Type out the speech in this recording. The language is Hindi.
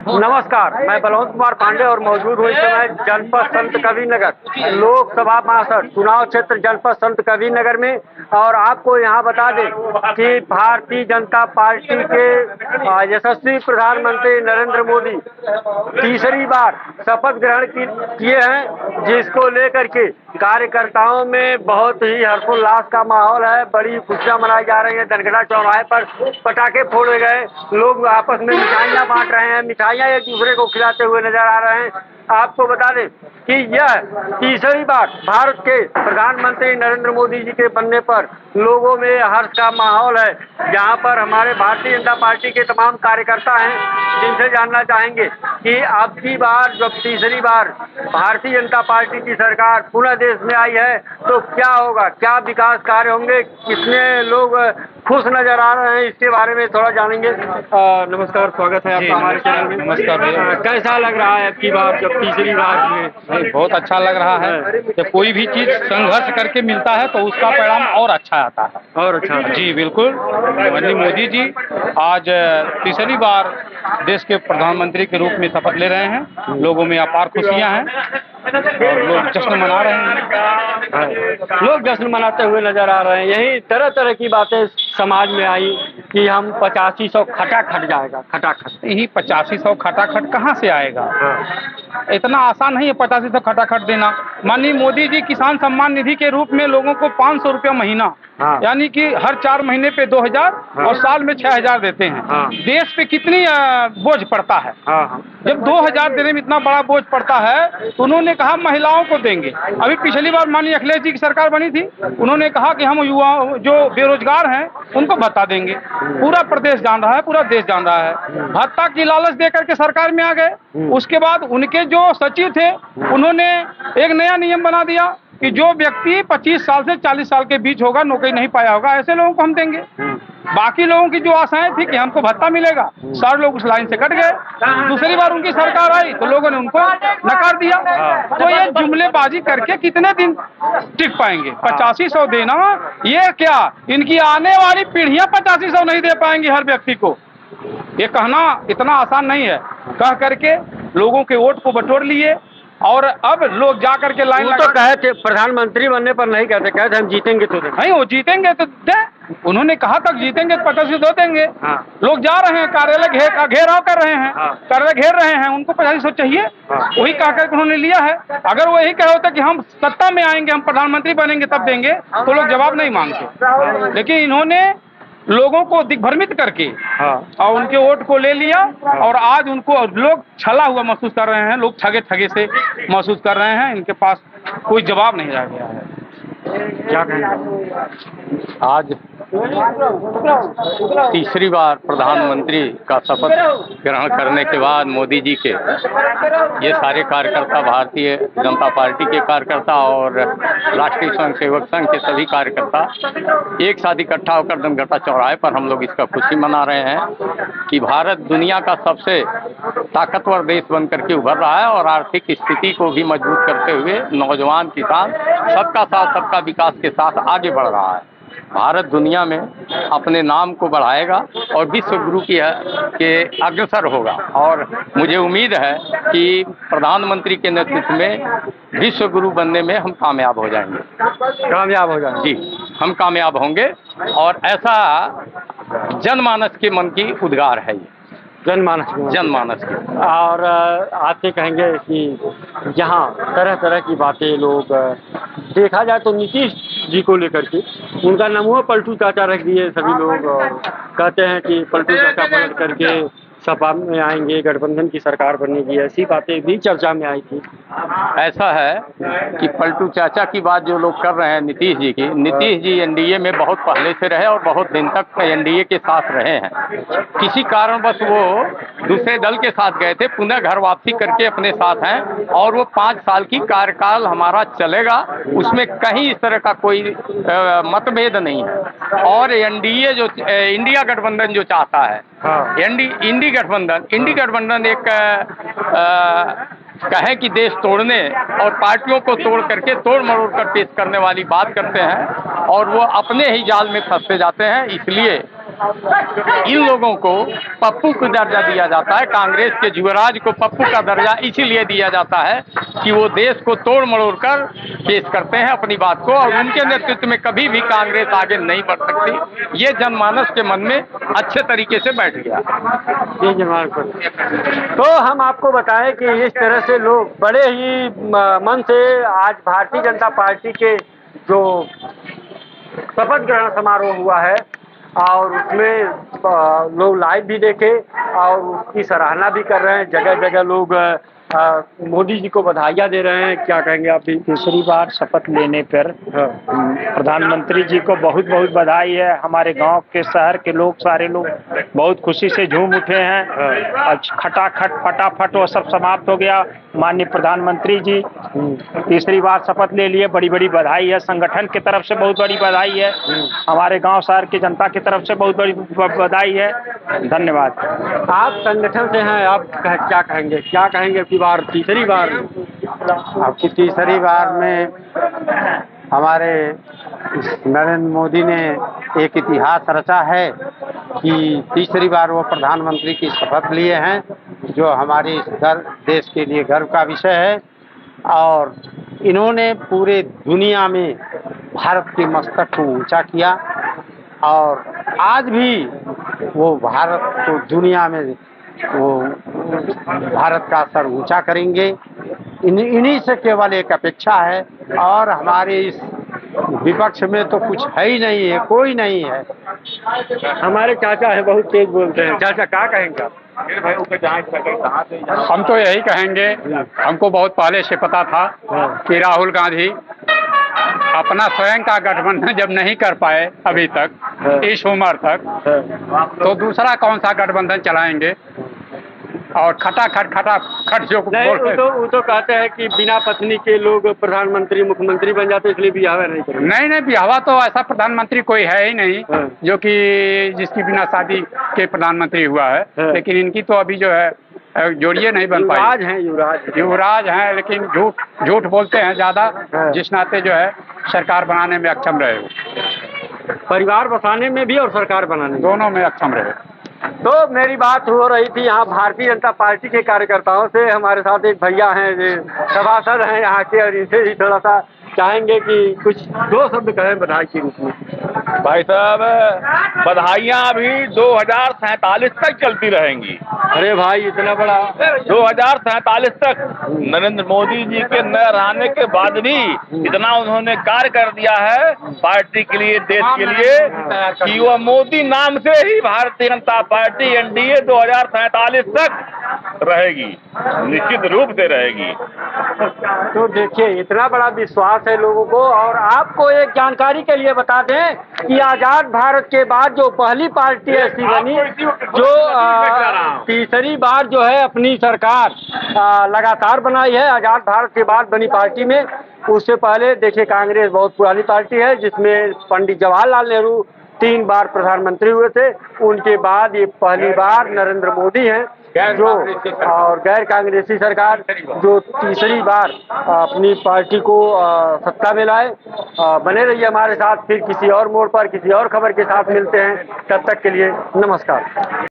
नमस्कार, मैं बलवंत कुमार पांडे और मौजूद हूँ इस समय जनपद संत कबीरनगर लोकसभा महासर चुनाव क्षेत्र जनपद संत कबीरनगर में। और आपको यहाँ बता दें कि भारतीय जनता पार्टी के यशस्वी प्रधानमंत्री नरेंद्र मोदी तीसरी बार शपथ ग्रहण किए हैं, जिसको लेकर के कार्यकर्ताओं में बहुत ही हर्षोल्लास का माहौल है। बड़ी खुशियां मनाई जा रही हैं। धनगढ़ा चौराहे पर पटाखे फोड़े गए, लोग आपस में मिठाइयां बांट रहे हैं, मिठाइयां एक दूसरे को खिलाते हुए नजर आ रहे हैं। आपको बता दें कि यह तीसरी बार भारत के प्रधानमंत्री नरेंद्र मोदी जी के बनने पर लोगों में हर्ष का माहौल है। जहां पर हमारे भारतीय जनता पार्टी के तमाम कार्यकर्ता हैं, जिनसे जानना चाहेंगे कि अब की बार जब तीसरी बार भारतीय जनता पार्टी की सरकार पुनः देश में आई है तो क्या होगा, क्या विकास कार्य होंगे, कितने लोग खुश नजर आ रहे हैं, इसके बारे में थोड़ा जानेंगे। नमस्कार, स्वागत है आपका हमारे चैनल में। नमस्कार। कैसा लग रहा है आपकी बार जब तीसरी बार में? बहुत अच्छा लग रहा है कि कोई भी चीज संघर्ष करके मिलता है तो उसका परिणाम और अच्छा आता है। और अच्छा जी बिल्कुल। माननीय मोदी जी आज तीसरी बार देश के प्रधानमंत्री के रूप में शपथ ले रहे हैं। लोगों में अपार खुशियां हैं और लोग जश्न मना रहे हैं। लोग जश्न मनाते हुए नजर आ रहे हैं। यही तरह तरह की बातें समाज में आई कि हम 8500 खटाखट जाएगा। खटाखट यही 8500 खटाखट कहाँ से आएगा? इतना आसान नहीं है 8500 खटाखट देना। माननीय मोदी जी किसान सम्मान निधि के रूप में लोगों को 500 रुपया महीना, यानी कि हर 4 महीने पे 2000 और साल में 6000 देते हैं। देश पे कितनी बोझ पड़ता है। जब 2000 देने में इतना बड़ा बोझ पड़ता है तो उन्होंने कहा महिलाओं को देंगे। अभी पिछली बार माननीय अखिलेश जी की सरकार बनी थी, उन्होंने कहा कि हम युवाओं जो बेरोजगार हैं उनको भत्ता देंगे। पूरा प्रदेश जान रहा है, पूरा देश जान रहा है। भत्ता की लालच दे करके सरकार में आ गए। उसके बाद उनके जो सचिव थे उन्होंने एक नया नियम बना दिया कि जो व्यक्ति 25 साल से 40 साल के बीच होगा, नौकरी नहीं पाया होगा, ऐसे लोगों को हम देंगे। बाकी लोगों की जो आशाएं थी कि हमको भत्ता मिलेगा, सारे लोग उस लाइन से कट गए। दूसरी बार उनकी सरकार आई तो लोगों ने उनको नकार दिया। तो ये जुमलेबाजी करके कितने दिन टिक पाएंगे? 8500 देना, ये क्या इनकी आने वाली पीढ़ियां 8500 नहीं दे पाएंगी हर व्यक्ति को? ये कहना इतना आसान नहीं है। कह करके लोगों के वोट को बटोर लिए और अब लोग जा करके लाइन तो कहे थे प्रधानमंत्री बनने पर नहीं कहते, कहते हम जीतेंगे तो नहीं, वो जीतेंगे तो दे। उन्होंने कहा तक जीतेंगे तो 8500 देंगे। लोग जा रहे हैं, कार्यालय घेराव कर रहे हैं, कार्यालय घेर रहे हैं, उनको 8500 चाहिए। वही कह करके उन्होंने लिया है। अगर वही कहे होता कि हम सत्ता में आएंगे, हम प्रधानमंत्री बनेंगे तब देंगे, तो लोग जवाब नहीं मांगते। लेकिन इन्होंने लोगों को दिग्भ्रमित करके और उनके वोट को ले लिया और आज उनको लोग छला हुआ महसूस कर रहे हैं। लोग ठगे ठगे से महसूस कर रहे हैं। इनके पास कोई जवाब नहीं रह गया है। क्या कहेंगे? आज तीसरी बार प्रधानमंत्री का शपथ ग्रहण करने के बाद मोदी जी के ये सारे कार्यकर्ता, भारतीय जनता पार्टी के कार्यकर्ता और राष्ट्रीय स्वयंसेवक संघ के सभी कार्यकर्ता एक साथ इकट्ठा होकर धनगढ़ा चौराहे पर हम लोग इसका खुशी मना रहे हैं कि भारत दुनिया का सबसे ताकतवर देश बनकर के उभर रहा है और आर्थिक स्थिति को भी मजबूत करते हुए नौजवान, किसान सबका साथ सबका विकास के साथ आगे बढ़ रहा है। भारत दुनिया में अपने नाम को बढ़ाएगा और विश्व गुरु के अग्रसर होगा। और मुझे उम्मीद है कि प्रधानमंत्री के नेतृत्व में विश्व गुरु बनने में हम कामयाब हो जाएंगे। कामयाब हो जाएंगे जी, हम कामयाब होंगे। और ऐसा जनमानस के मन की उद्गार है ये, जनमानस की। और आपसे कहेंगे कि यहाँ तरह तरह की बातें लोग देखा जाए तो नीतीश जी को लेकर के उनका नाम हुआ पलटू चाचा रख दिए सभी लोग, और कहते हैं कि पलटू चाचा पलट करके सपा में आएंगे, गठबंधन की सरकार बनेगी, ऐसी बातें भी चर्चा में आई थी। ऐसा है कि पलटू चाचा की बात जो लोग कर रहे हैं नीतीश जी की, नीतीश जी एनडीए में बहुत पहले से रहे और बहुत दिन तक एनडीए के साथ रहे हैं। किसी कारणवश वो दूसरे दल के साथ गए थे, पुनः घर वापसी करके अपने साथ हैं और वो 5 साल की कार्यकाल हमारा चलेगा, उसमें कहीं इस तरह का कोई मतभेद नहीं है। और एनडीए जो इंडिया गठबंधन जो चाहता है, इंडी गठबंधन एक कहे कि देश तोड़ने और पार्टियों को तोड़ करके तोड़ मरोड़ कर पेश करने वाली बात करते हैं और वो अपने ही जाल में फंसते जाते हैं। इसलिए इन लोगों को पप्पू का दर्जा दिया जाता है। कांग्रेस के युवराज को पप्पू का दर्जा इसीलिए दिया जाता है कि वो देश को तोड़ मरोड़ कर पेश करते हैं अपनी बात को, और उनके नेतृत्व में कभी भी कांग्रेस आगे नहीं बढ़ सकती। ये जनमानस के मन में अच्छे तरीके से बैठ गया। जी जनाब, तो हम आपको बताएं कि इस तरह से लोग बड़े ही मन से आज भारतीय जनता पार्टी के जो शपथ ग्रहण समारोह हुआ है और उसमें लोग लाइव भी देखे और उसकी सराहना भी कर रहे हैं। जगह जगह लोग मोदी जी को बधाइयाँ दे रहे हैं। क्या कहेंगे आप भी? तीसरी बार शपथ लेने पर प्रधानमंत्री जी को बहुत बहुत बधाई है। हमारे गांव के शहर के लोग सारे लोग बहुत खुशी से झूम उठे हैं। आज खटाखट फटाफट वो सब समाप्त हो गया। माननीय प्रधानमंत्री जी तीसरी बार शपथ ले लिए, बड़ी बड़ी बधाई है। संगठन की तरफ से बहुत बड़ी बधाई है, हमारे गांव शहर की जनता की तरफ से बहुत बड़ी बधाई है। धन्यवाद। आप संगठन से हैं, आप क्या कहेंगे? क्या कहेंगे कि बार तीसरी बार आपकी तीसरी बार में हमारे नरेंद्र मोदी ने एक इतिहास रचा है कि तीसरी बार वो प्रधानमंत्री की शपथ लिए हैं, जो हमारे इस देश के लिए गर्व का विषय है। और इन्होंने पूरे दुनिया में भारत के मस्तक को ऊंचा किया और आज भी वो भारत को दुनिया में वो भारत का सर ऊंचा करेंगे। इन्हीं से केवल एक अपेक्षा है, और हमारे इस विपक्ष में तो कुछ है ही नहीं है, कोई नहीं है। हमारे चाचा है, बहुत तेज बोलते हैं। चाचा क्या कहेंगे आप? हम तो यही कहेंगे, हमको बहुत पहले से पता था कि राहुल गांधी अपना स्वयं का गठबंधन जब नहीं कर पाए अभी तक इस उम्र तक, तो दूसरा कौन सा गठबंधन चलाएंगे। और खटाखट जो वो तो कहते हैं कि बिना पत्नी के लोग प्रधानमंत्री मुख्यमंत्री बन जाते, इसलिए बिहावा नहीं करेंगे। नहीं, बिहावा तो ऐसा प्रधानमंत्री कोई है ही नहीं जो कि जिसकी बिना शादी के प्रधानमंत्री हुआ है। लेकिन इनकी तो अभी जो है जोड़िए नहीं बन पाई। युवराज हैं लेकिन झूठ बोलते हैं ज्यादा, जिस नाते जो है सरकार बनाने में अक्षम रहे, परिवार बसाने में भी और सरकार बनाने में दोनों में अक्षम रहे। तो मेरी बात हो रही थी यहाँ भारतीय जनता पार्टी के कार्यकर्ताओं से। हमारे साथ एक भैया हैं जो सभासद हैं यहाँ के, और इनसे भी थोड़ा सा चाहेंगे कि कुछ दो शब्द कहें बधाई के रूप में। भाई साहब, बधाइयाँ अभी 2047 तक चलती रहेंगी। अरे भाई इतना बड़ा 2047 तक नरेंद्र मोदी जी के न रहने के बाद भी इतना उन्होंने कार्य कर दिया है पार्टी के लिए, देश के लिए, कि वह मोदी नाम से ही भारतीय जनता पार्टी एनडीए 2047 तक रहेगी, निश्चित रूप से रहेगी। तो देखिए इतना बड़ा विश्वास है लोगों को। और आपको एक जानकारी के लिए बता दें कि आजाद भारत के बाद जो पहली पार्टी ऐसी बनी जो तीसरी बार जो है अपनी सरकार लगातार बनाई है, आजाद भारत के बाद बनी पार्टी में। उससे पहले देखिए कांग्रेस बहुत पुरानी पार्टी है जिसमें पंडित जवाहरलाल नेहरू 3 बार प्रधानमंत्री हुए थे। उनके बाद ये पहली बार नरेंद्र मोदी हैं जो और गैर कांग्रेसी सरकार जो तीसरी बार अपनी पार्टी को सत्ता में लाए। बने रहिए हमारे साथ, फिर किसी और मोड़ पर किसी और खबर के साथ मिलते हैं। तब तक के लिए नमस्कार।